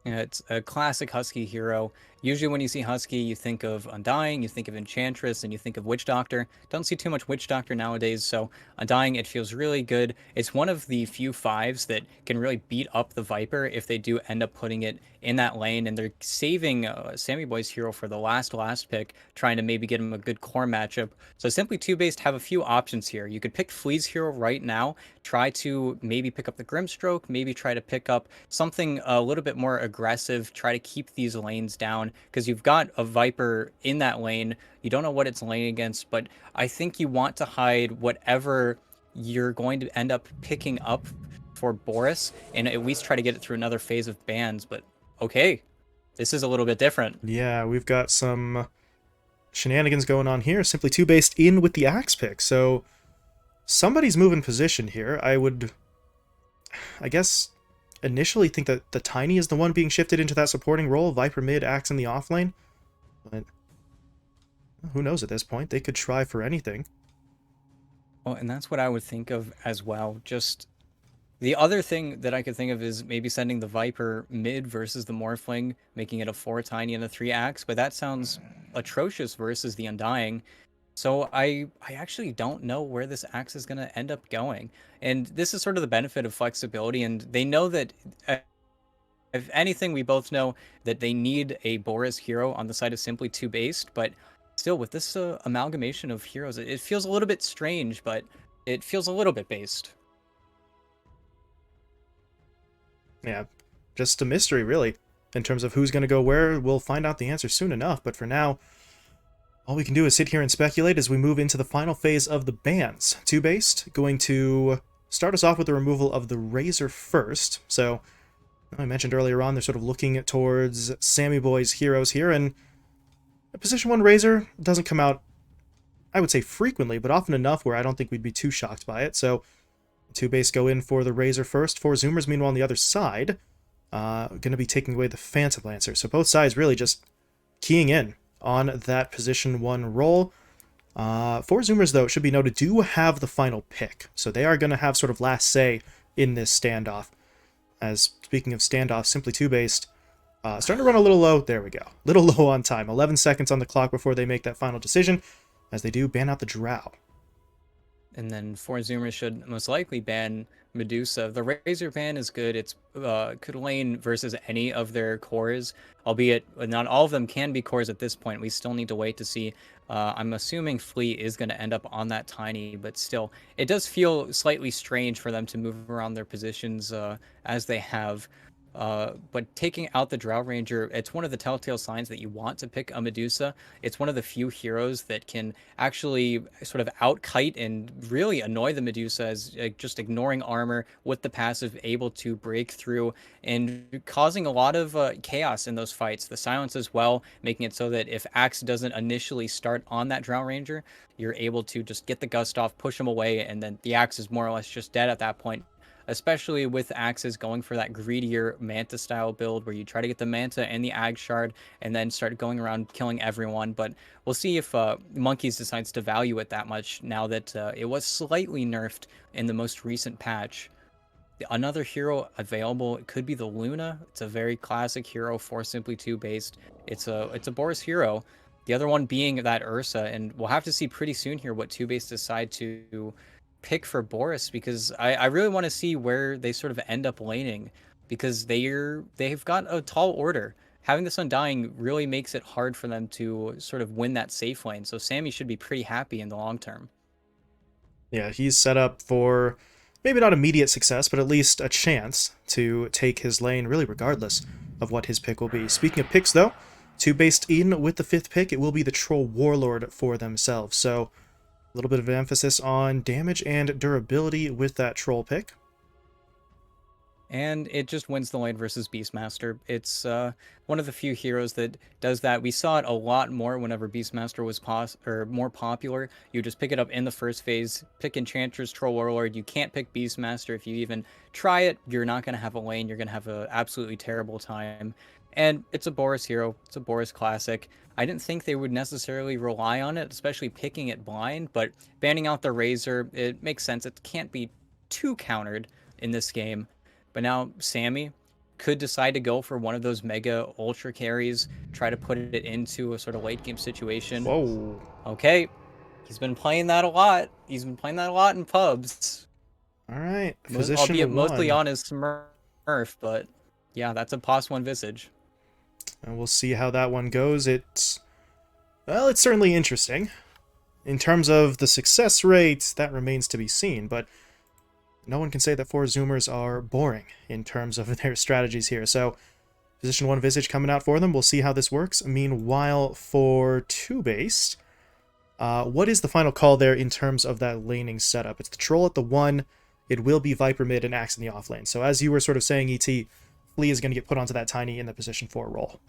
Yeah, it's a classic Husky hero. Usually when you see Husky, you think of Undying, you think of Enchantress, and you think of Witch Doctor. Don't see too much Witch Doctor nowadays, so Undying, it feels really good. It's one of the few fives that can really beat up the Viper if they do end up putting it in that lane, and they're saving Sammy Boy's hero for the last pick, trying to maybe get him a good core matchup. So Simply 2-based have a few options here. You could pick Flea's hero right now, try to maybe pick up the Grimstroke, maybe try to pick up something a little bit more aggressive, try to keep these lanes down because you've got a Viper in that lane. You don't know what it's laying against, but I think you want to hide whatever you're going to end up picking up for Boris and at least try to get it through another phase of bans. But okay, this is a little bit different. Yeah, we've got some shenanigans going on here. Simply 2-based in with the axe pick. So somebody's moving position here. I guess, initially think that the Tiny is the one being shifted into that supporting role. Viper mid, axe in the offlane. But who knows at this point? They could try for anything. Well, and that's what I would think of as well. Just the other thing that I could think of is maybe sending the Viper mid versus the Morphling, making it a 4 Tiny and a 3 Axe, but that sounds atrocious versus the Undying. So I actually don't know where this axe is going to end up going. And this is sort of the benefit of flexibility, and they know that if anything, we both know that they need a Boris hero on the side of Simply 2-based, but still with this amalgamation of heroes, it feels a little bit strange, but it feels a little bit based. Yeah, just a mystery, really. In terms of who's going to go where, we'll find out the answer soon enough. But for now, all we can do is sit here and speculate as we move into the final phase of the bans. 2-based, going to start us off with the removal of the Razor first. So, I mentioned earlier on, they're sort of looking towards Sammy Boy's heroes here, and a Position 1 Razor doesn't come out, I would say frequently, but often enough where I don't think we'd be too shocked by it. So, 2-base go in for the Razor first. 4 Zoomers, meanwhile, on the other side, going to be taking away the Phantom Lancer. So both sides really just keying in on that Position 1 role. 4 Zoomers, though, it should be noted, do have the final pick. So they are going to have sort of last say in this standoff. As speaking of standoff, Simply 2-based, starting to run a little low. There we go. Little low on time. 11 seconds on the clock before they make that final decision, as they do ban out the Drow. And then 4 Zoomers should most likely ban Medusa. The Razor ban is good. It's could lane versus any of their cores, albeit not all of them can be cores at this point. We still need to wait to see. I'm assuming Flea is going to end up on that Tiny, but still, it does feel slightly strange for them to move around their positions as they have. But taking out the Drow Ranger, it's one of the telltale signs that you want to pick a Medusa. It's one of the few heroes that can actually sort of outkite and really annoy the Medusa as just ignoring armor with the passive, able to break through and causing a lot of chaos in those fights. The silence as well, making it so that if Axe doesn't initially start on that Drow Ranger, you're able to just get the gust off, push him away, and then the Axe is more or less just dead at that point, especially with axes going for that greedier Manta style build where you try to get the Manta and the Ag Shard and then start going around killing everyone. But we'll see if Monkeys decides to value it that much now that it was slightly nerfed in the most recent patch. Another hero available, it could be the Luna. It's a very classic hero for Simply 2-based. It's a Boris hero. The other one being that Ursa, and we'll have to see pretty soon here what 2-base decide to pick for Boris, because I really want to see where they sort of end up laning, because they've got a tall order. Having this Undying really makes it hard for them to sort of win that safe lane. So Sammy should be pretty happy in the long term. Yeah, he's set up for maybe not immediate success, but at least a chance to take his lane, really regardless of what his pick will be. Speaking of picks, though, 2-based in with the 5th pick, it will be the Troll Warlord for themselves. So a little bit of an emphasis on damage and durability with that Troll pick. And it just wins the lane versus Beastmaster. It's one of the few heroes that does that. We saw it a lot more whenever Beastmaster was more popular. You just pick it up in the first phase, pick Enchantress, Troll Warlord. You can't pick Beastmaster. If you even try it, you're not going to have a lane. You're going to have an absolutely terrible time. And it's a Boris hero. It's a Boris classic. I didn't think they would necessarily rely on it, especially picking it blind, but banning out the Razor, it makes sense. It can't be too countered in this game. But now Sammy, could decide to go for one of those mega ultra carries, try to put it into a sort of late game situation. Whoa. Okay, he's been playing that a lot. He's been playing that a lot in pubs, All right, albeit position mostly 1. on his Smurf. But yeah, that's a +1 Visage. And we'll see how that one goes. Well, it's certainly interesting. In terms of the success rate, that remains to be seen, but no one can say that 4 Zoomers are boring in terms of their strategies here. So, position 1 Visage coming out for them. We'll see how this works. Meanwhile, for TOOBASED, what is the final call there in terms of that laning setup? It's the Troll at the 1. It will be Viper mid and Axe in the off lane. So as you were sort of saying, ET, Flea is going to get put onto that Tiny in the position 4 role.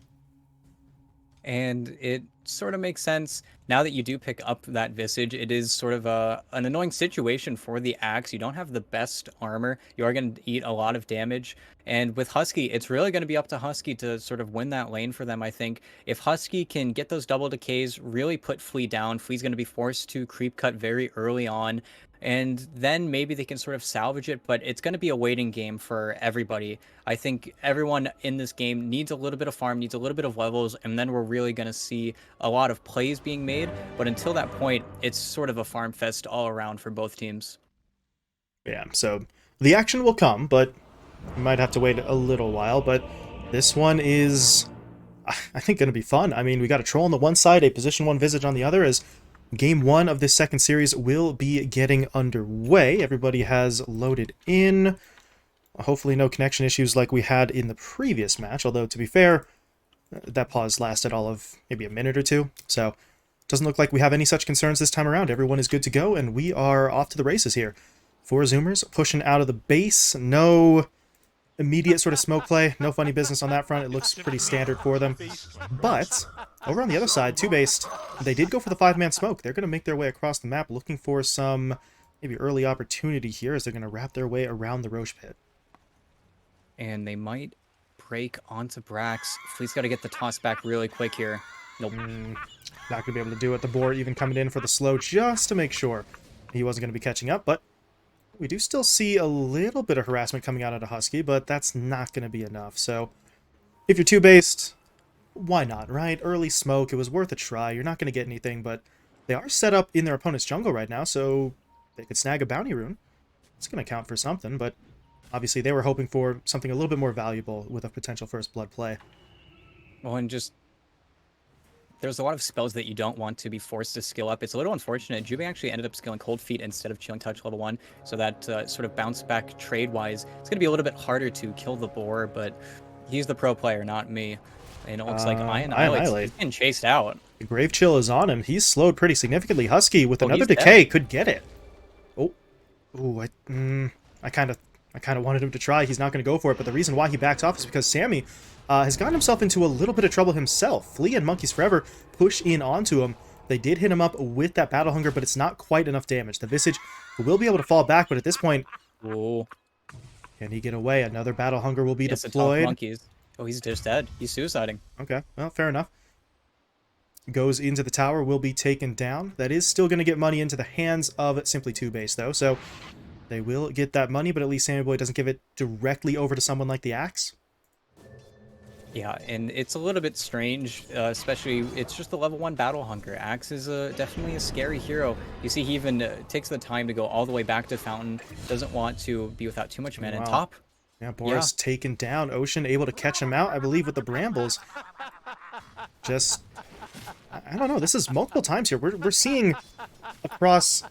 And it sort of makes sense now that you do pick up that Visage. It is sort of an annoying situation for the Axe. You don't have the best armor. You are going to eat a lot of damage. And with Husky, it's really going to be up to Husky to sort of win that lane for them, I think. If Husky can get those double decays, really put Flea down, Flea's going to be forced to creep cut very early on. And then maybe they can sort of salvage it, but it's going to be a waiting game for everybody. I think everyone in this game needs a little bit of farm, needs a little bit of levels, and then we're really going to see a lot of plays being made. But until that point, it's sort of a farm fest all around for both teams. Yeah, so the action will come, but you might have to wait a little while. But this one is, I think, going to be fun. I mean, we got a Troll on the one side, a position 1 Visage on the other, as Game 1 of this second series will be getting underway. Everybody has loaded in. Hopefully no connection issues like we had in the previous match, although to be fair, that pause lasted all of maybe a minute or two. So doesn't look like we have any such concerns this time around. Everyone is good to go, and we are off to the races here. 4 Zoomers pushing out of the base. No immediate sort of smoke play. No funny business on that front. It looks pretty standard for them. But over on the other side, TOOBASED, they did go for the 5-man smoke. They're going to make their way across the map looking for some maybe early opportunity here as they're going to wrap their way around the Roche pit. And they might break onto Brax. Flea's got to get the toss back really quick here. Nope. Not going to be able to do it. The boar even coming in for the slow just to make sure he wasn't going to be catching up, but we do still see a little bit of harassment coming out of Husky, but that's not going to be enough. So if you're TOOBASED, why not, right? Early smoke, it was worth a try. You're not going to get anything, but they are set up in their opponent's jungle right now, so they could snag a bounty rune. It's going to count for something, but obviously they were hoping for something a little bit more valuable with a potential first blood play. Well, and just there's a lot of spells that you don't want to be forced to skill up. It's a little unfortunate. Jubei actually ended up skilling Cold Feet instead of Chilling Touch level 1, so that sort of bounce back trade-wise, it's going to be a little bit harder to kill the boar, but he's the pro player, not me. And it looks like Annihilate. He's getting chased out. The Grave Chill is on him. He's slowed pretty significantly. Husky with another dead. decay could get it. Oh, ooh, I kind of wanted him to try. He's not going to go for it, but the reason why he backs off is because Sammy has gotten himself into a little bit of trouble himself. Flea and Monkeys Forever push in onto him. They did hit him up with that Battle Hunger, but it's not quite enough damage. The Visage will be able to fall back, but at this point, Whoa. Can he get away? Another Battle Hunger will be deployed. Monkeys. Oh, he's just dead. He's suiciding. Okay, well, fair enough. Goes into the tower, will be taken down. That is still going to get money into the hands of Simply TOOBASED, though, so they will get that money, but at least Sammy Boy doesn't give it directly over to someone like the Axe. Yeah, and it's a little bit strange, especially it's just the level 1 Battle Hunger. Axe is definitely a scary hero. You see he even takes the time to go all the way back to Fountain, doesn't want to be without too much mana. Wow. Top. Yeah, Boris taken down. Ocean able to catch him out, I believe, with the brambles. Just, I don't know, this is multiple times here. We're seeing across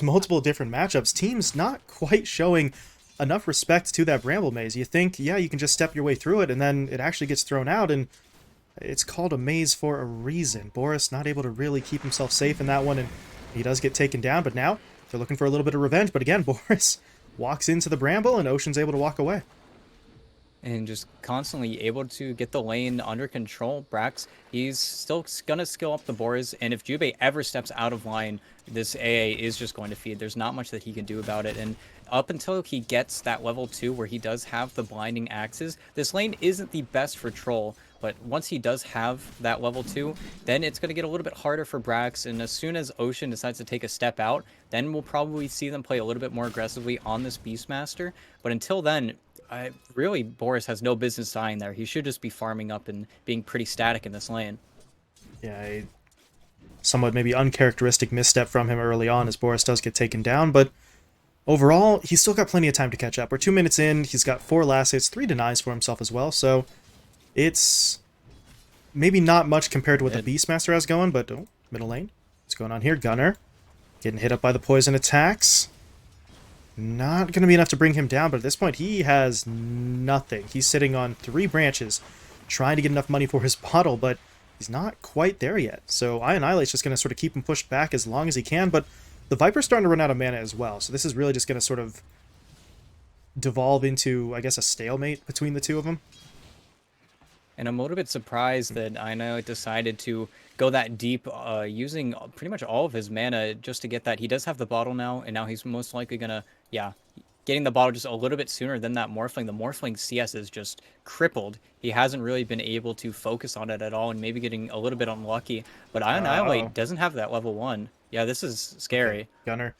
multiple different matchups, teams not quite showing enough respect to that bramble maze. You think, yeah, you can just step your way through it, and then it actually gets thrown out, and it's called a maze for a reason. Boris not able to really keep himself safe in that one, and he does get taken down, but now they're looking for a little bit of revenge. But again, Boris walks into the bramble, and Ocean's able to walk away. And just constantly able to get the lane under control. Brax, he's still gonna skill up the boars, and if Jubei ever steps out of line, this AA is just going to feed. There's not much that he can do about it, and up until he gets that level 2 where he does have the blinding axes, this lane isn't the best for Troll, but once he does have that level 2, then it's going to get a little bit harder for Brax, and as soon as Ocean decides to take a step out, then we'll probably see them play a little bit more aggressively on this Beastmaster, but until then, really, Boris has no business dying there. He should just be farming up and being pretty static in this lane. Yeah, a somewhat maybe uncharacteristic misstep from him early on as Boris does get taken down, but overall, he's still got plenty of time to catch up. We're 2 minutes in, he's got 4 last hits, 3 denies for himself as well, so it's maybe not much compared to what the Beastmaster has going, but middle lane. What's going on here? Gunner getting hit up by the poison attacks. Not going to be enough to bring him down, but at this point he has nothing. He's sitting on 3 branches, trying to get enough money for his bottle, but he's not quite there yet. So Annihilate's just going to sort of keep him pushed back as long as he can, but the Viper's starting to run out of mana as well, so this is really just going to sort of devolve into, I guess, a stalemate between the two of them. And I'm a little bit surprised that I know it decided to go that deep, using pretty much all of his mana just to get that. He does have the bottle now, and now he's most likely gonna, yeah, getting the bottle just a little bit sooner than that Morphling. The Morphling CS is just crippled. He hasn't really been able to focus on it at all, and maybe getting a little bit unlucky. But Annihilate doesn't have that level 1. Yeah, this is scary. Okay. Gunner,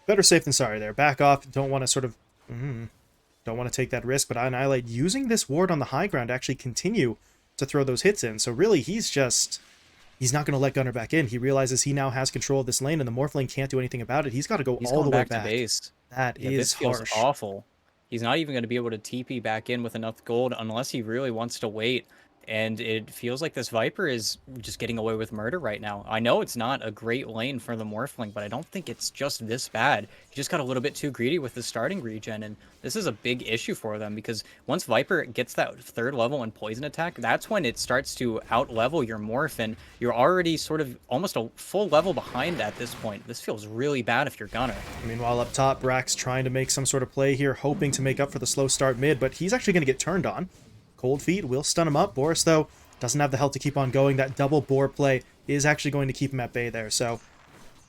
better safe than sorry there. Back off. Don't want to sort of... don't want to take that risk, but Annihilate using this ward on the high ground to actually continue to throw those hits in. So really, he's not going to let Gunner back in. He realizes he now has control of this lane, and the Morphling can't do anything about it. He's got to go all the way back. To base. That is this feels harsh. awful. He's not even going to be able to TP back in with enough gold unless he really wants to wait. And it feels like this Viper is just getting away with murder right now. I know it's not a great lane for the Morphling, but I don't think it's just this bad. He just got a little bit too greedy with the starting regen, and this is a big issue for them because once Viper gets that 3rd level and poison attack, that's when it starts to out-level your Morph, and you're already sort of almost a full level behind at this point. This feels really bad if you're Gunner. Meanwhile, up top, Brax trying to make some sort of play here, hoping to make up for the slow start mid, but he's actually going to get turned on. Cold Feet will stun him up. Boris, though, doesn't have the health to keep on going. That double boar play is actually going to keep him at bay there. So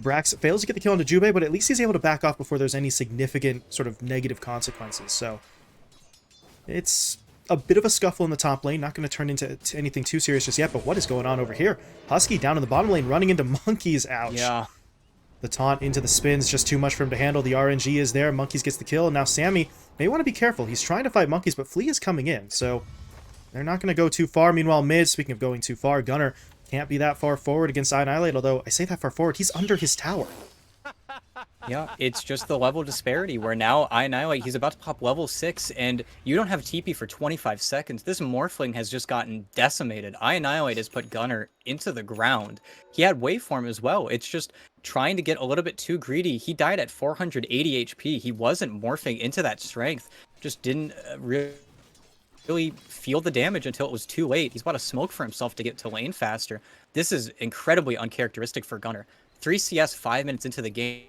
Brax fails to get the kill onto Jubei, but at least he's able to back off before there's any significant sort of negative consequences. So it's a bit of a scuffle in the top lane. Not going to turn into anything too serious just yet, but what is going on over here? Husky down in the bottom lane running into Monkeys. Ouch. Yeah. The taunt into the spins, just too much for him to handle. The RNG is there. Monkeys gets the kill, and now Sammy may want to be careful. He's trying to fight Monkeys, but Flea is coming in, so they're not going to go too far. Meanwhile, mid, speaking of going too far, Gunner can't be that far forward against Annihilate, although I say that far forward, he's under his tower. Yeah, it's just the level disparity where now Annihilate, he's about to pop level 6, and you don't have TP for 25 seconds. This Morphling has just gotten decimated. Annihilate has put Gunner into the ground. He had Waveform as well. It's just trying to get a little bit too greedy. He died at 480 HP. He wasn't morphing into that strength. Just didn't really feel the damage until it was too late. He's about to smoke for himself to get to lane faster. This is incredibly uncharacteristic for Gunner. 3 CS 5 minutes into the game.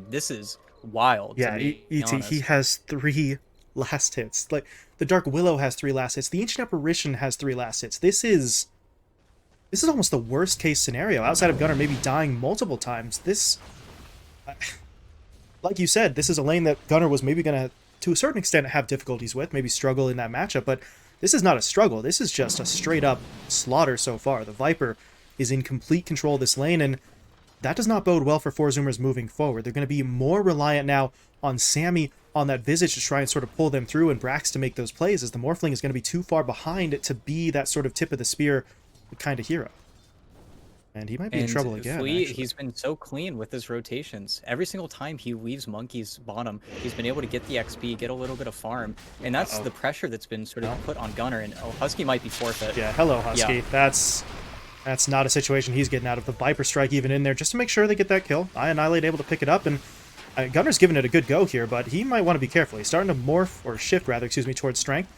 This is wild. Yeah, ET, he has 3 last hits. Like, the Dark Willow has 3 last hits. The Ancient Apparition has 3 last hits. This is almost the worst case scenario. Outside of Gunner maybe dying multiple times, this, like you said, this is a lane that Gunner was maybe going to a certain extent, have difficulties with, maybe struggle in that matchup, but this is not a struggle. This is just a straight-up slaughter so far. The Viper is in complete control of this lane, and that does not bode well for Four Zoomers moving forward. They're going to be more reliant now on Sammy on that Visage to try and sort of pull them through, and Brax to make those plays, as the Morphling is going to be too far behind to be that sort of tip of the spear kind of hero. And he might be in trouble again. Flea, he's been so clean with his rotations. Every single time he leaves Monkey's bottom, he's been able to get the XP, get a little bit of farm. And that's the pressure that's been sort of put on Gunner. And Husky might be forfeit. Yeah, hello, Husky. Yeah. That's not a situation he's getting out of. The Viper Strike even in there just to make sure they get that kill. Annihilate able to pick it up, and Gunner's giving it a good go here, but he might want to be careful. He's starting to morph, or shift rather, excuse me, towards strength.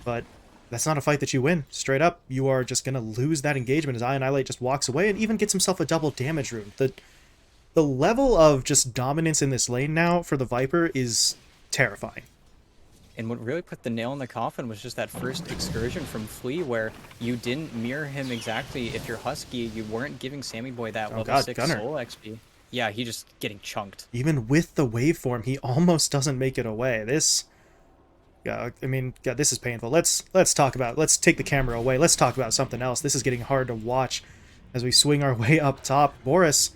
But that's not a fight that you win. Straight up, you are just going to lose that engagement as Annihilate just walks away and even gets himself a double damage rune. The level of just dominance in this lane now for the Viper is terrifying. And what really put the nail in the coffin was just that first excursion from Flea, where you didn't mirror him exactly. If you're Husky, you weren't giving Sammy Boy that level 6 Gunner. soul XP. Yeah, he just getting chunked. Even with the waveform, he almost doesn't make it away. This... Yeah, I mean, God, this is painful. Let's take the camera away. Let's talk about something else. This is getting hard to watch as we swing our way up top. Boris,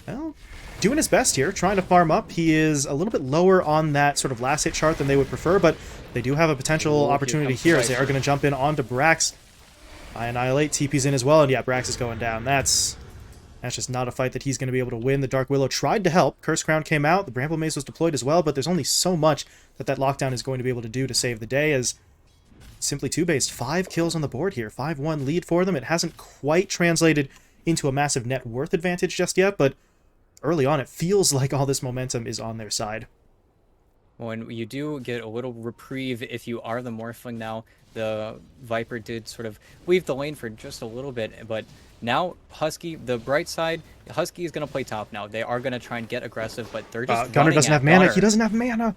well, doing his best here, trying to farm up. He is a little bit lower on that sort of last hit chart than they would prefer, but They do have a potential Ooh, opportunity comes the here as they are Viper. going to jump in onto Brax. I Annihilate, TP's in as well, and yeah, Brax is going down. That's just not a fight that he's going to be able to win. The Dark Willow tried to help. Curse Crown came out. The Bramble Maze was deployed as well, but there's only so much that lockdown is going to be able to do to save the day, as Simply TOOBASED 5 kills on the board here. 5-1 lead for them. It hasn't quite translated into a massive net worth advantage just yet, but early on it feels like all this momentum is on their side. When you do get a little reprieve if you are the Morphling now, the Viper did sort of weave the lane for just a little bit, but now Husky, the bright side, Husky is going to play top now. They are going to try and get aggressive, but they're just Gunnar running doesn't at have mana. Gunnar. He doesn't have mana.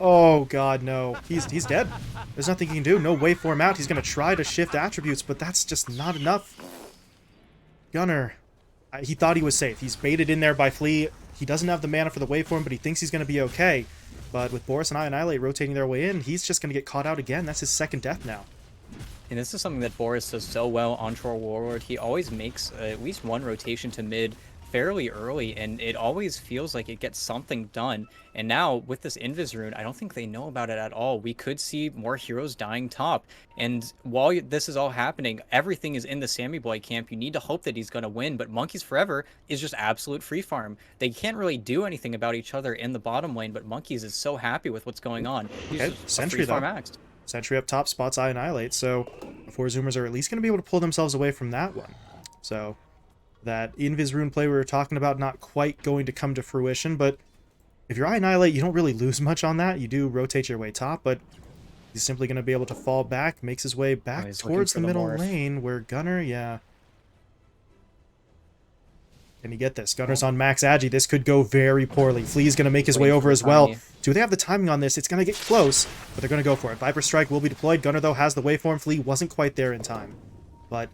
Oh, God, no. He's dead. There's nothing he can do. No waveform out. He's going to try to shift attributes, but that's just not enough. Gunnar, he thought he was safe. He's baited in there by Flea. He doesn't have the mana for the waveform, but he thinks he's going to be okay. But with Boris and I Annihilate rotating their way in, he's just going to get caught out again. That's his second death now. And this is something that Boris does so well on Troll Warlord. He always makes at least one rotation to mid fairly early, and it always feels like it gets something done. And now, with this Invis rune, I don't think they know about it at all. We could see more heroes dying top. And while this is all happening, everything is in the Sammy Boy camp. You need to hope that he's going to win, but Monkeys Forever is just absolute free farm. They can't really do anything about each other in the bottom lane, but Monkeys is so happy with what's going on. He's Okay, just Sentry free farm though. axed. Sentry up top spots I Annihilate, so the Four Zoomers are at least going to be able to pull themselves away from that one. So that Invis rune play we were talking about not quite going to come to fruition, but if you're I Annihilate, you don't really lose much on that. You do rotate your way top, but he's simply going to be able to fall back, makes his way back he's towards the looking for the middle morph. lane, where Gunnar, yeah. Can you get this? Gunner's on max agi. This could go very poorly. Flea's going to make his way Waiting over for as well. Tiny. Do they have the timing on this? It's going to get close, but they're going to go for it. Viper Strike will be deployed. Gunner, though, has the waveform. Flea wasn't quite there in time. But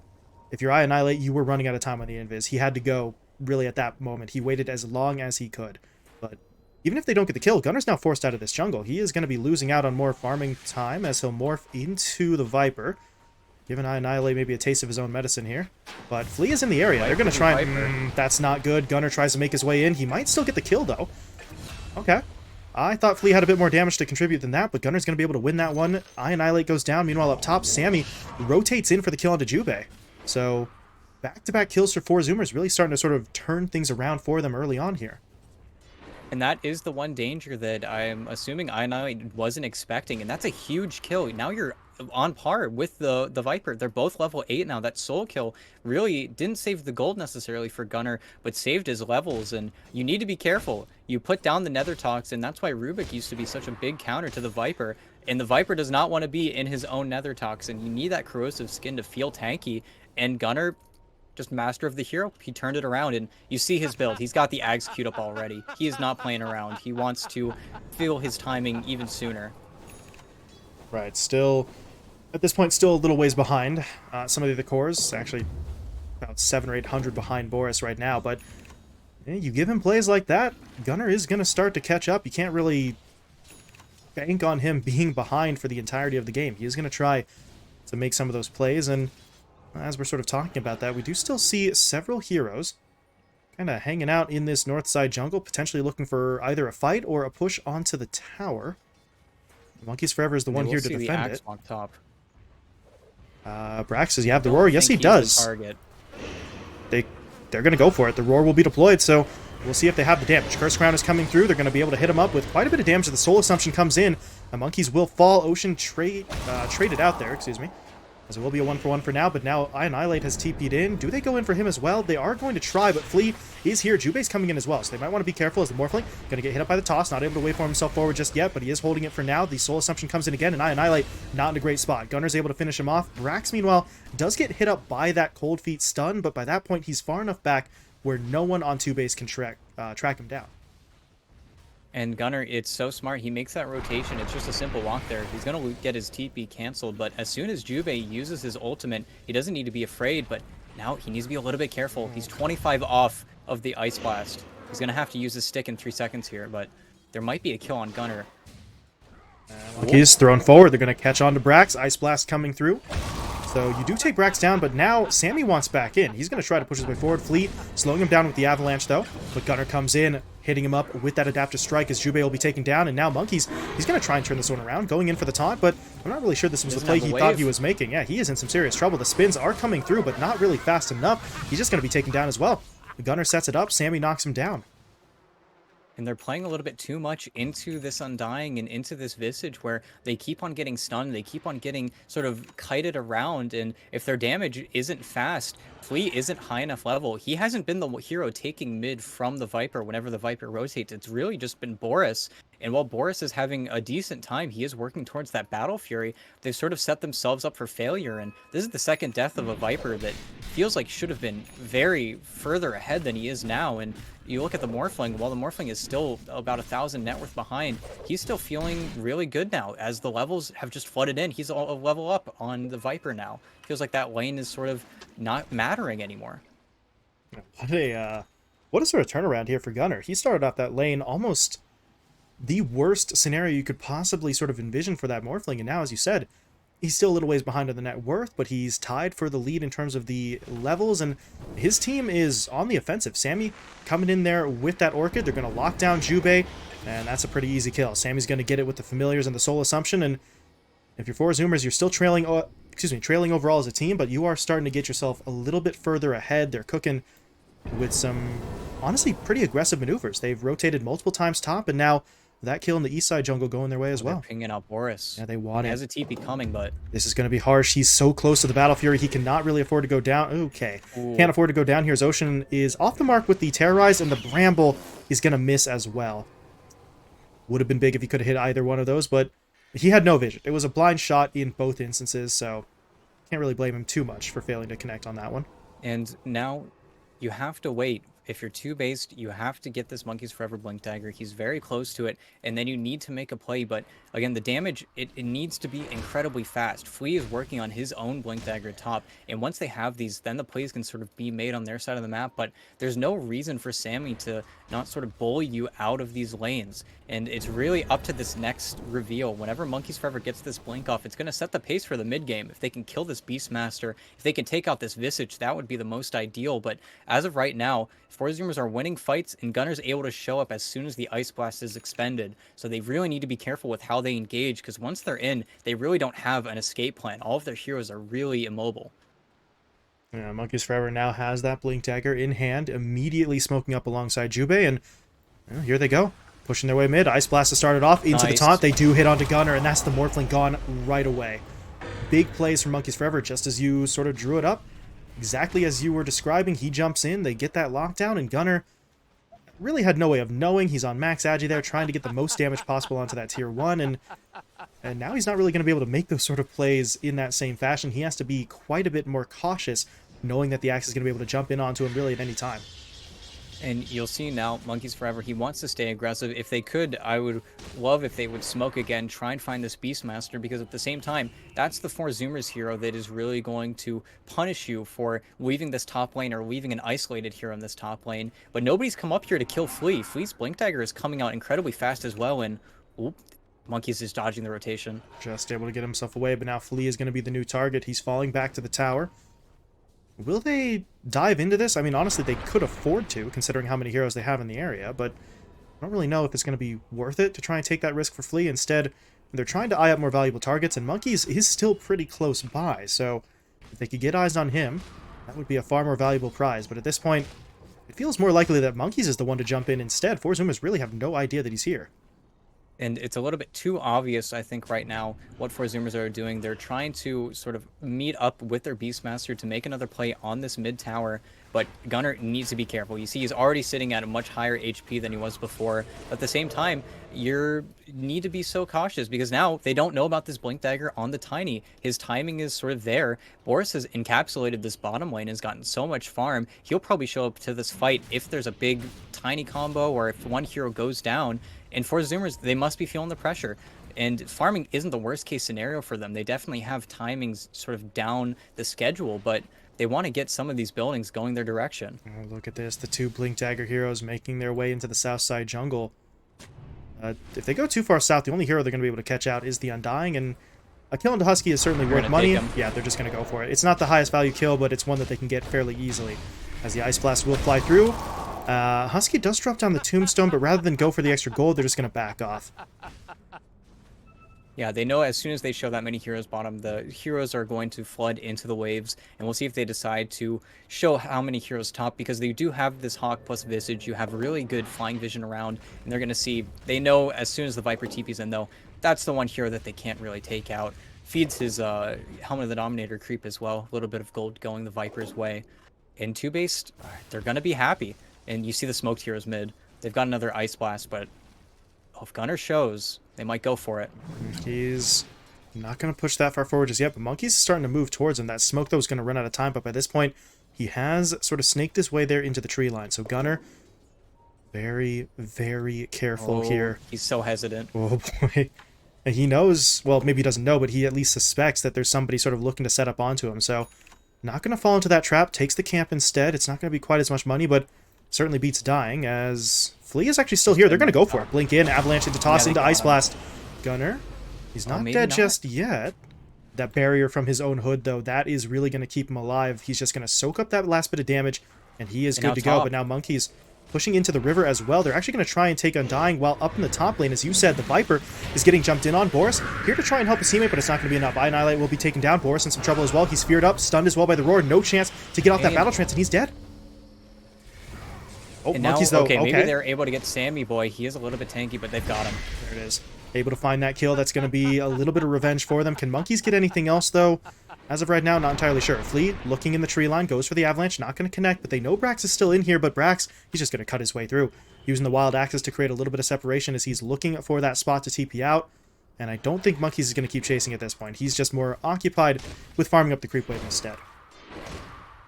if you're I Annihilate, you were running out of time on the Invis. He had to go, really, at that moment. He waited as long as he could. But even if they don't get the kill, Gunner's now forced out of this jungle. He is going to be losing out on more farming time as he'll morph into the Viper. Giving I Annihilate maybe a taste of his own medicine here. But Flea is in the area. They're going to try and... that's not good. Gunnar tries to make his way in. He might still get the kill, though. Okay. I thought Flea had a bit more damage to contribute than that, but Gunnar's going to be able to win that one. I Annihilate goes down. Meanwhile, up top, Sammy rotates in for the kill onto Jubei. So, back-to-back kills for Four Zoomers, really starting to sort of turn things around for them early on here. And that is the one danger that I'm assuming I wasn't expecting, and that's a huge kill. Now you're on par with the Viper. They're both level 8 now. That soul kill really didn't save the gold necessarily for Gunnar, but saved his levels, and you need to be careful. You put down the Nether Toxin, that's why Rubik used to be such a big counter to the Viper, and the Viper does not want to be in his own Nether Toxin. You need that corrosive skin to feel tanky, and Gunnar, just master of the hero, he turned it around, and you see his build. He's got the Ags queued up already. He is not playing around. He wants to feel his timing even sooner. Right, still, at this point, still a little ways behind. Some of the other cores, actually about 700 or 800 behind Boris right now, but you give him plays like that, Gunnar is going to start to catch up. You can't really bank on him being behind for the entirety of the game. He is going to try to make some of those plays, and as we're sort of talking about that, we do still see several heroes kind of hanging out in this north side jungle, potentially looking for either a fight or a push onto the tower. Monkeys Forever is the one here to defend it. Top. Brax, does he have the roar? Yes, he does. Target. They're going to go for it. The roar will be deployed, so we'll see if they have the damage. Curse Crown is coming through. They're going to be able to hit him up with quite a bit of damage. The Soul Assumption comes in. The Monkeys will fall. Ocean traded out there, excuse me. As it will be a 1-for-1 for now, but now I Annihilate has TP'd in. Do they go in for him as well? They are going to try, but Flea is here. Jubei's coming in as well, so they might want to be careful as the Morphling going to get hit up by the toss. Not able to waveform himself forward just yet, but he is holding it for now. The Soul Assumption comes in again, and I Annihilate not in a great spot. Gunner's able to finish him off. Brax, meanwhile, does get hit up by that Cold Feet stun, but by that point, he's far enough back where no one on TOOBASED can track him down. And Gunnar, it's so smart. He makes that rotation. It's just a simple walk there. He's going to get his TP canceled, but as soon as Jubei uses his ultimate, he doesn't need to be afraid, but now he needs to be a little bit careful. He's 25 off of the Ice Blast. He's going to have to use his stick in 3 seconds here, but there might be a kill on Gunnar. Monkeys thrown forward. They're going to catch on to Brax. Ice Blast coming through. though. You do take Brax down, but now Sammy wants back in. He's going to try to push his way forward. Fleet slowing him down with the Avalanche, though. But Gunner comes in, hitting him up with that Adaptive Strike as Jubei will be taken down. And now Monkeys, he's going to try and turn this one around, going in for the taunt, but I'm not really sure this was the play he thought he was making. Yeah, he is in some serious trouble. The spins are coming through, but not really fast enough. He's just going to be taken down as well. The Gunner sets it up. Sammy knocks him down. And they're playing a little bit too much into this Undying and into this Visage where they keep on getting stunned, they keep on getting sort of kited around, and if their damage isn't fast, Flea isn't high enough level. He hasn't been the hero taking mid from the Viper whenever the Viper rotates. It's really just been Boris. And while Boris is having a decent time, he is working towards that Battle Fury. They've sort of set themselves up for failure, and this is the second death of a Viper that feels like should have been very further ahead than he is now. And you look at the Morphling, while the Morphling is still about 1,000 net worth behind, he's still feeling really good now as the levels have just flooded in. He's a level up on the Viper now. Feels like that lane is sort of not mattering anymore. What a sort of turnaround here for Gunner. He started off that lane almost the worst scenario you could possibly sort of envision for that Morphling, and now, as you said, he's still a little ways behind on the net worth, but he's tied for the lead in terms of the levels, and his team is on the offensive. Sammy coming in there with that Orchid. They're going to lock down Jubei, and that's a pretty easy kill. Sammy's going to get it with the Familiars and the Soul Assumption, and if you're 4Zoomers, you're still trailing overall as a team, but you are starting to get yourself a little bit further ahead. They're cooking with some, honestly, pretty aggressive maneuvers. They've rotated multiple times top, and now that kill in the east side jungle going their way as well. They're pinging out Boris. Yeah, they want it. He has a TP coming, but this is going to be harsh. He's so close to the Battle Fury, he cannot really afford to go down. Okay. Ooh. Can't afford to go down here as Ocean is off the mark with the Terrorize, and the Bramble is going to miss as well. Would have been big if he could have hit either one of those, but he had no vision. It was a blind shot in both instances, so can't really blame him too much for failing to connect on that one. And now you have to wait. If you're two-based, you have to get this Monkeys Forever Blink Dagger. He's very close to it, and then you need to make a play. But again, the damage, it needs to be incredibly fast. Flea is working on his own Blink Dagger top, and once they have these, then the plays can sort of be made on their side of the map. But there's no reason for Sammy to not sort of bully you out of these lanes. And it's really up to this next reveal. Whenever Monkeys Forever gets this blink off, it's going to set the pace for the mid game. If they can kill this Beastmaster, if they can take out this Visage, that would be the most ideal. But as of right now, 4Zoomers are winning fights, and Gunner's able to show up as soon as the Ice Blast is expended. So they really need to be careful with how they engage, because once they're in, they really don't have an escape plan. All of their heroes are really immobile. Yeah, Monkeys Forever now has that Blink Dagger in hand, immediately smoking up alongside Jubei, and here they go. Pushing their way mid. Ice Blast has started off into the taunt. They do hit onto Gunner, and that's the Morphling gone right away. Big plays from Monkeys Forever, just as you sort of drew it up. Exactly as you were describing, he jumps in, they get that lockdown, and Gunner really had no way of knowing. He's on max agi there, trying to get the most damage possible onto that tier 1, and now he's not really going to be able to make those sort of plays in that same fashion. He has to be quite a bit more cautious, knowing that the Axe is going to be able to jump in onto him really at any time. And you'll see now, Monkeys Forever, he wants to stay aggressive. If they could, I would love if they would smoke again, try and find this Beastmaster, because at the same time, that's the 4Zoomers hero that is really going to punish you for leaving this top lane or leaving an isolated hero in this top lane. But nobody's come up here to kill Flea. Flea's Blink Dagger is coming out incredibly fast as well, and oop, Monkeys is dodging the rotation. Just able to get himself away, but now Flea is going to be the new target. He's falling back to the tower. Will they dive into this? I mean, honestly, they could afford to, considering how many heroes they have in the area, but I don't really know if it's going to be worth it to try and take that risk for Flea. Instead, they're trying to eye up more valuable targets, and Monkeys is still pretty close by, so if they could get eyes on him, that would be a far more valuable prize. But at this point, it feels more likely that Monkeys is the one to jump in instead. 4Zoomers really have no idea that he's here. And it's a little bit too obvious, I think, right now, what 4Zoomers are doing. They're trying to sort of meet up with their Beastmaster to make another play on this mid tower, but Gunner needs to be careful. You see, he's already sitting at a much higher HP than he was before. At the same time, you need to be so cautious, because now they don't know about this Blink Dagger on the Tiny. His timing is sort of there. Boris has encapsulated this bottom lane, has gotten so much farm. He'll probably show up to this fight if there's a big Tiny combo or if one hero goes down. And 4Zoomers, they must be feeling the pressure. And farming isn't the worst case scenario for them. They definitely have timings sort of down the schedule, but they want to get some of these buildings going their direction. Oh, look at this. The two Blink Dagger heroes making their way into the south side jungle. If they go too far south, the only hero they're going to be able to catch out is the Undying. And A kill into Husky is certainly They're worth gonna money. take him. Yeah, they're just going to go for it. It's not the highest value kill, but it's one that they can get fairly easily, as the Ice Blast will fly through. Husky does drop down the Tombstone, but rather than go for the extra gold, they're just going to back off. Yeah, they know as soon as they show that many heroes bottom, the heroes are going to flood into the waves, and we'll see if they decide to show how many heroes top, because they do have this Hawk plus Visage. You have really good flying vision around, and they're going to see, they know as soon as the Viper TP's in, though, that's the one hero that they can't really take out. Feeds his Helmet of the Dominator creep as well, a little bit of gold going the Viper's way. In 2-based, they're going to be happy, and you see the smoked heroes mid. They've got another Ice Blast, but if Gunner shows, they might go for it. He's not going to push that far forward just yet, but Monkey's starting to move towards him. That smoke, though, is going to run out of time, but by this point, he has sort of snaked his way there into the tree line. So Gunner, very, very careful here. He's so hesitant. Oh, boy. And he knows, well, maybe he doesn't know, but he at least suspects that there's somebody sort of looking to set up onto him. So not going to fall into that trap. Takes the camp instead. It's not going to be quite as much money, but certainly beats dying, as Flea is actually still here. They're going to go for it. Blink in, Avalanche into toss into Ice Blast. Gunner, he's not dead just yet. That barrier from his own hood, though, that is really going to keep him alive. He's just going to soak up that last bit of damage, and he is good to go. But now Monkey's pushing into the river as well. They're actually going to try and take Undying, while up in the top lane, as you said, the Viper is getting jumped in on. Boris here to try and help his teammate, but it's not going to be enough. Annihilate will be taken down. Boris in some trouble as well. He's feared up, stunned as well by the roar. No chance to get off that battle trance, and he's dead. Oh, and Monkeys, now, though. okay, maybe they're able to get Sammy Boy. He is a little bit tanky, but they've got him. There it is. Able to find that kill. That's going to be a little bit of revenge for them. Can Monkeys get anything else, though? As of right now, not entirely sure. Fleet, looking in the tree line, goes for the Avalanche. Not going to connect, but they know Brax is still in here. But Brax, he's just going to cut his way through, using the Wild Axes to create a little bit of separation as he's looking for that spot to TP out. And I don't think Monkeys is going to keep chasing at this point. He's just more occupied with farming up the creep wave instead.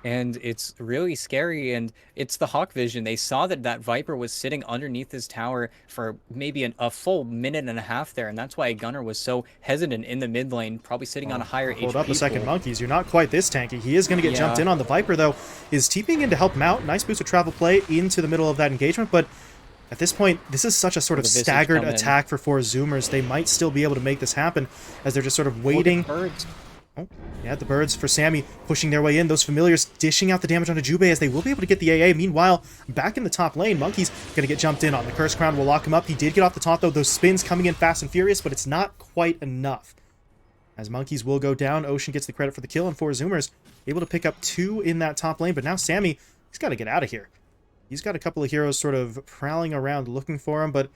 And it's really scary, and it's the Hawk vision. They saw that that Viper was sitting underneath his tower for maybe a full minute and a half there, and that's why Gunner was so hesitant in the mid lane, probably sitting on a higher HP. Hold up a second, Monkeys. You're not quite this tanky. He is going to get jumped in on. The Viper, though, is TPing in to help him out. Nice boost of travel play into the middle of that engagement, but at this point, this is such a sort of staggered attack for 4 Zoomers. They might still be able to make this happen, as they're just sort of waiting. Oh, yeah, the birds for Sammy pushing their way in. Those familiars dishing out the damage onto Jubei, as they will be able to get the AA. Meanwhile, back in the top lane, Monkey's going to get jumped in on. The Curse Crown will lock him up. He did get off the top, though. Those spins coming in fast and furious, but it's not quite enough, as Monkeys will go down. Ocean gets the credit for the kill, and 4 Zoomers able to pick up 2 in that top lane. But now Sammy, he's got to get out of here. He's got a couple of heroes sort of prowling around looking for him, but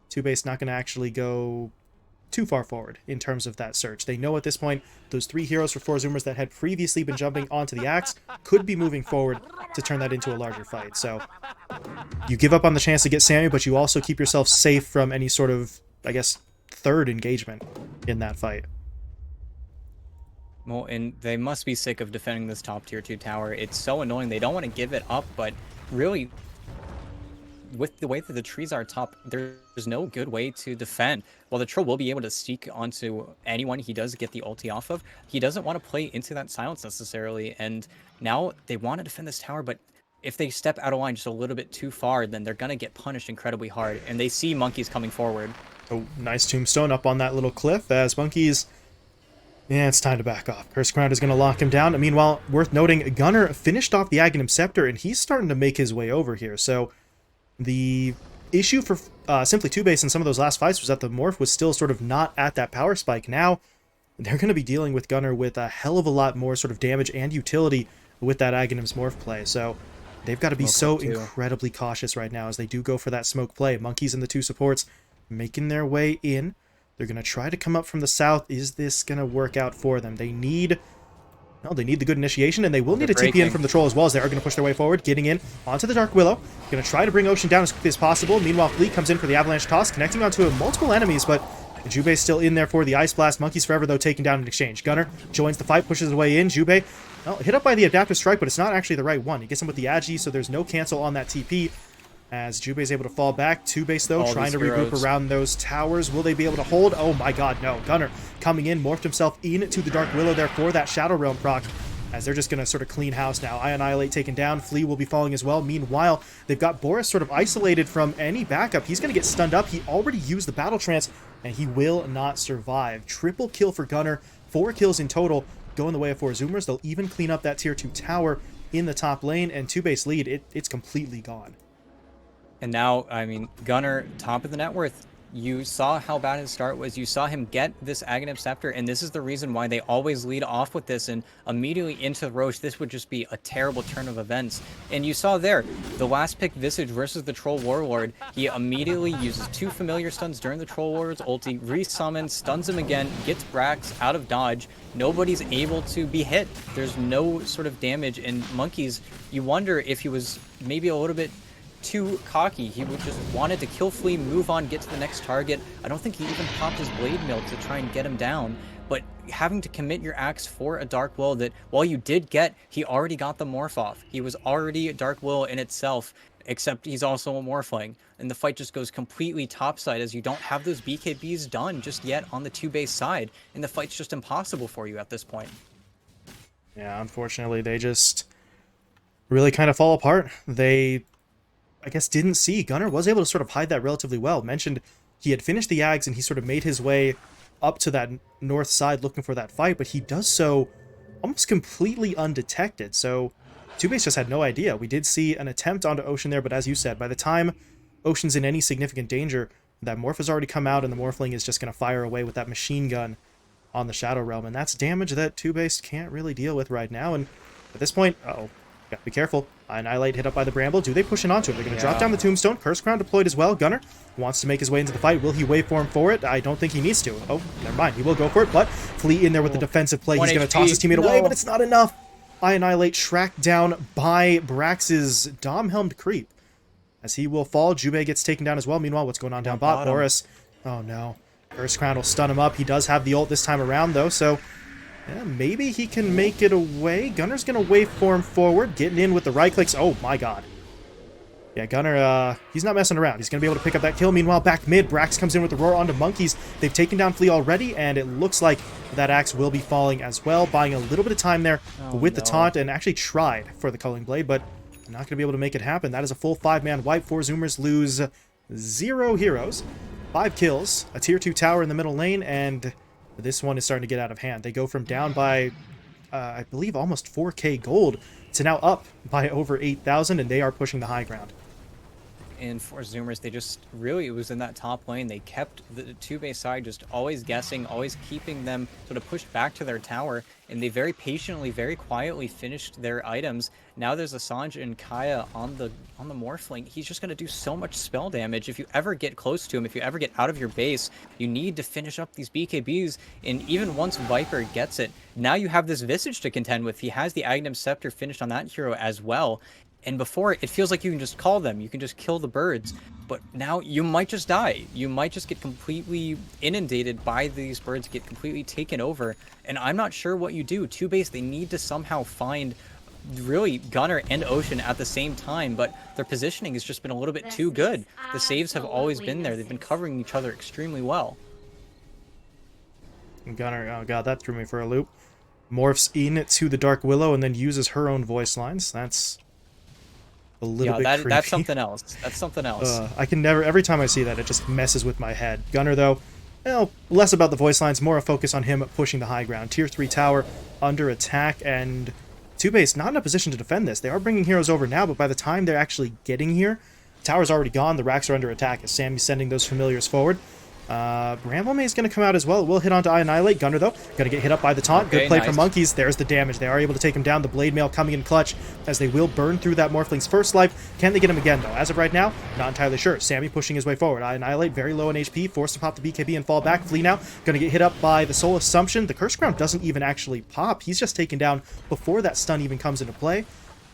2-base not going to actually go too far forward in terms of that search. They know at this point those 3 heroes for 4 Zoomers that had previously been jumping onto the axe could be moving forward to turn that into a larger fight. So you give up on the chance to get Sammy, but you also keep yourself safe from any sort of, I guess, third engagement in that fight. Well, and they must be sick of defending this top tier 2 tower. It's so annoying. They don't want to give it up, but really, with the way that the trees are top, there's no good way to defend. While the troll will be able to sneak onto anyone he does get the ulti off of, he doesn't want to play into that silence necessarily. And now they want to defend this tower, but if they step out of line just a little bit too far, then they're going to get punished incredibly hard. And they see Monkeys coming forward. Oh, nice tombstone up on that little cliff as Monkeys... Yeah, it's time to back off. Curse Crown is going to lock him down. Meanwhile, worth noting, Gunner finished off the Aghanim Scepter, and he's starting to make his way over here. So the issue for simply 2-base in some of those last fights was that the Morph was still sort of not at that power spike. Now, they're going to be dealing with Gunner with a hell of a lot more sort of damage and utility with that Aghanim's Morph play. So they've got to be so incredibly cautious right now as they do go for that smoke play. Monkeys and the 2 supports making their way in. They're going to try to come up from the south. Is this going to work out for them? They need... No, they need the good initiation, and they will need a TP in from the troll as well, as they are going to push their way forward, getting in onto the Dark Willow. Going to try to bring Ocean down as quickly as possible. Meanwhile, Fleet comes in for the Avalanche toss, connecting onto multiple enemies, but Jubei's still in there for the Ice Blast. Monkeys forever, though, taken down in exchange. Gunner joins the fight, pushes his way in. Jubei, well, hit up by the Adaptive Strike, but it's not actually the right one. He gets him with the Agi, so there's no cancel on that TP. As Jubei's able to fall back. 2-base, though, trying to regroup around those towers. Will they be able to hold? Oh my god, no. Gunner coming in, morphed himself into the Dark Willow there for that Shadow Realm proc. as they're just going to sort of clean house now. Annihilate taken down. Flea will be falling as well. Meanwhile, they've got Boris sort of isolated from any backup. He's going to get stunned up. He already used the battle trance, and he will not survive. Triple kill for Gunnar. 4 kills in total. Go in the way of 4 Zoomers. They'll even clean up that tier 2 tower in the top lane, and TOOBASED lead, it's completely gone. And now, I mean, Gunnar, top of the net worth. You saw how bad his start was. You saw him get this Aghanim Scepter, and this is the reason why they always lead off with this, and immediately into the Roche, this would just be a terrible turn of events. And you saw there, the last pick Visage versus the Troll Warlord, he immediately uses 2 familiar stuns during the Troll Warlord's ulti, resummons, stuns him again, gets Brax out of dodge. Nobody's able to be hit. There's no sort of damage, and Monkeys, you wonder if he was maybe a little bit too cocky. He would just wanted to kill Flea, move on, get to the next target. I don't think he even popped his blade mill to try and get him down, but having to commit your axe for a Dark Will that, while you did get, he already got the morph off. He was already a Dark Will in itself, except he's also a morphling, and the fight just goes completely topside as you don't have those BKBs done just yet on the TOOBASED side, and the fight's just impossible for you at this point. Yeah, unfortunately, they just really kind of fall apart. They, I guess, didn't see. Gunnar was able to sort of hide that relatively well. Mentioned he had finished the Ags and he sort of made his way up to that north side looking for that fight, but he does so almost completely undetected. So TOOBASED just had no idea. We did see an attempt onto Ocean there, but as you said, by the time Ocean's in any significant danger, that morph has already come out and the morphling is just going to fire away with that machine gun on the Shadow Realm, and that's damage that TOOBASED can't really deal with right now. And at this point, gotta be careful. Annihilate hit up by the Bramble. Do they push in onto him? They're going to drop down the Tombstone. Curse Crown deployed as well. Gunnar wants to make his way into the fight. Will he waveform for it? I don't think he needs to. Oh, never mind. He will go for it, but Flea in there with the defensive play. He's going to toss his teammate away, but it's not enough. Annihilate tracked down by Brax's Dom-helmed creep, as he will fall. Jubei gets taken down as well. Meanwhile, what's going on down bot? Boris. Oh, no. Curse Crown will stun him up. He does have the ult this time around, though, so yeah, maybe he can make it away. Gunnar's going to waveform forward, getting in with the right clicks. Oh, my God. Yeah, Gunnar, he's not messing around. He's going to be able to pick up that kill. Meanwhile, back mid, Brax comes in with the roar onto Monkeys. They've taken down Flea already, and it looks like that axe will be falling as well, buying a little bit of time there with the taunt, and actually tried for the Culling Blade, but not going to be able to make it happen. That is a full 5-man wipe. 4 Zoomers lose 0 heroes, 5 kills, a tier 2 tower in the middle lane, and this one is starting to get out of hand. They go from down by, I believe, almost 4k gold to now up by over 8,000, and they are pushing the high ground. And for Zoomers, they just really, it was in that top lane. They kept the TOOBASED side just always guessing, always keeping them sort of pushed back to their tower, and they very patiently, very quietly finished their items. Now there's Assange and Kaya on the Morphling. He's just going to do so much spell damage. If you ever get close to him, if you ever get out of your base, you need to finish up these BKBs, and even once Viper gets it, now you have this Visage to contend with. He has the Aghanim Scepter finished on that hero as well. And before, it feels like you can just call them, you can just kill the birds, but now you might just die. You might just get completely inundated by these birds, get completely taken over, and I'm not sure what you do. TOOBASED, they need to somehow find really Gunnar and Ocean at the same time, but their positioning has just been a little bit too good. The saves have always been there. They've been covering each other extremely well. Gunnar, oh god, that threw me for a loop. Morphs in to the Dark Willow and then uses her own voice lines. That's a little bit creepy. That's something else. That's something else. I can never, every time I see that, it just messes with my head. Gunnar, though, well, less about the voice lines, more a focus on him pushing the high ground. Tier 3 tower under attack, and TOOBASED not in a position to defend this. They are bringing heroes over now, but by the time they're actually getting here, the tower's already gone, the racks are under attack as Sammy's sending those familiars forward. Bramble is going to come out as well. It will hit onto Annihilate. Gunnar, though, going to get hit up by the taunt. Okay, good play from Monkeys. There's the damage. They are able to take him down. The Blade Mail coming in clutch as they will burn through that Morphling's first life. Can they get him again, though? As of right now, not entirely sure. Sammy pushing his way forward. Annihilate very low on HP, forced to pop the BKB and fall back. Flea now going to get hit up by the Soul Assumption. The Curse Crown doesn't even actually pop. He's just taken down before that stun even comes into play.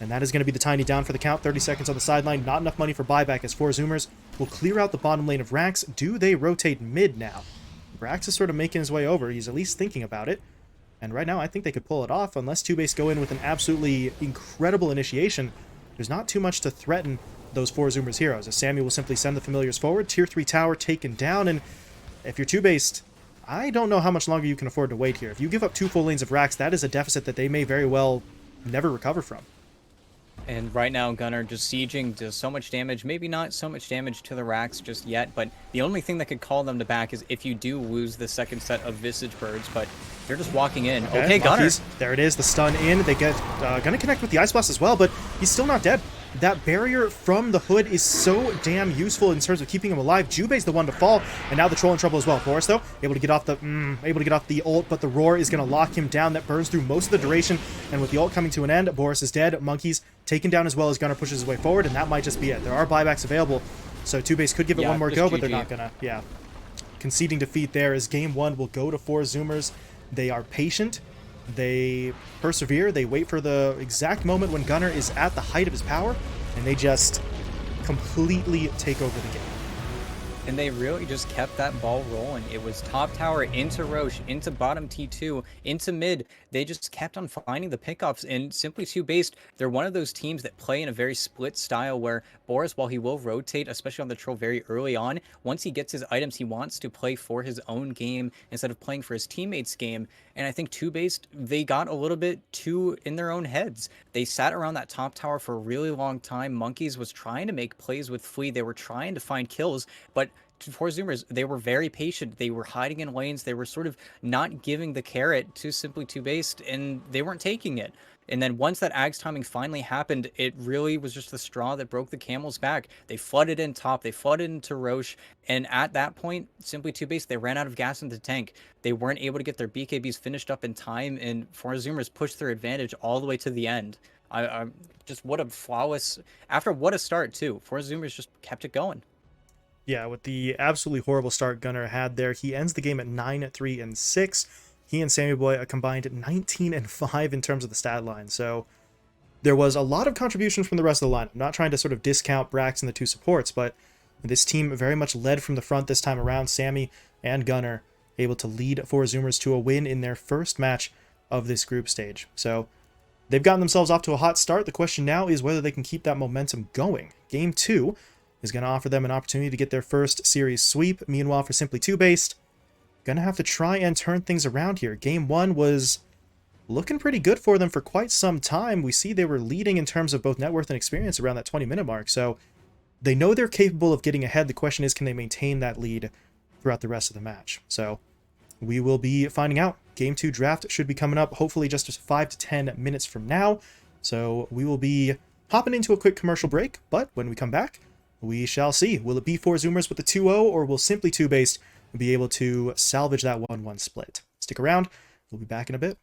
And that is going to be the tiny down for the count. 30 seconds on the sideline. Not enough money for buyback as 4 Zoomers will clear out the bottom lane of Rax. Do they rotate mid now? Brax is sort of making his way over. He's at least thinking about it. And right now, I think they could pull it off. Unless TOOBASED go in with an absolutely incredible initiation, there's not too much to threaten those 4 Zoomers heroes. As Sammy will simply send the familiars forward. Tier 3 tower taken down. And if you're TOOBASED, I don't know how much longer you can afford to wait here. If you give up 2 full lanes of racks, that is a deficit that they may very well never recover from. And right now, Gunnar just sieging does so much damage. Maybe not so much damage to the racks just yet, but the only thing that could call them to back is if you do lose the second set of Visage Birds, but they're just walking in. Okay, Gunnar. There it is, the stun in. They get gonna connect with the Ice Blast as well, but he's still not dead. That barrier from the hood is so damn useful in terms of keeping him alive. Jube's the one to fall, and now the Troll in trouble as well. Boris, though, able to get off the ult, but the Roar is going to lock him down. That burns through most of the duration, and with the ult coming to an end, Boris is dead. Monkey's taken down as well as Gunnar pushes his way forward, and that might just be it. There are buybacks available, so TOOBASED could give it one more go, but they're not going to, conceding defeat there as game 1 will go to 4 Zoomers. They are patient. They persevere. They wait for the exact moment when Gunnar is at the height of his power, and they just completely take over the game. And they really just kept that ball rolling. It was top tower into Roche, into bottom T2, into mid. They just kept on finding the pickoffs. And Simply TOOBASED, they're one of those teams that play in a very split style where Boris, while he will rotate, especially on the Troll very early on, once he gets his items, he wants to play for his own game instead of playing for his teammates' game. And I think TOOBASED, they got a little bit too in their own heads. They sat around that top tower for a really long time. Monkeys was trying to make plays with Flea. They were trying to find kills, but for Zoomers, they were very patient. They were hiding in lanes. They were sort of not giving the carrot to Simply TOOBASED, and they weren't taking it. And then once that Ags timing finally happened, it really was just the straw that broke the camel's back. They flooded in top, they flooded into Roche, and at that point, Simply TOOBASED, they ran out of gas in the tank. They weren't able to get their BKBs finished up in time, and Zoomers pushed their advantage all the way to the end. I just, what a flawless, after what a start too. Zoomers just kept it going. Yeah, with the absolutely horrible start Gunnar had there, he ends the game at 9-3-6. He and Sammy Boy a combined 19-5 in terms of the stat line. So there was a lot of contributions from the rest of the lineup. I'm not trying to sort of discount Brax and the 2 supports, but this team very much led from the front this time around. Sammy and Gunnar able to lead 4 Zoomers to a win in their first match of this group stage. So they've gotten themselves off to a hot start. The question now is whether they can keep that momentum going. Game 2 is going to offer them an opportunity to get their first series sweep. Meanwhile, for Simply TOOBASED, going to have to try and turn things around here. Game 1 was looking pretty good for them for quite some time. We see they were leading in terms of both net worth and experience around that 20-minute mark, so they know they're capable of getting ahead. The question is, can they maintain that lead throughout the rest of the match? So we will be finding out. Game 2 draft should be coming up, hopefully just 5 to 10 minutes from now. So we will be hopping into a quick commercial break, but when we come back, we shall see. Will it be 4 Zoomers with the 2-0, or will Simply TOOBASED be able to salvage that 1-1 split? Stick around. We'll be back in a bit.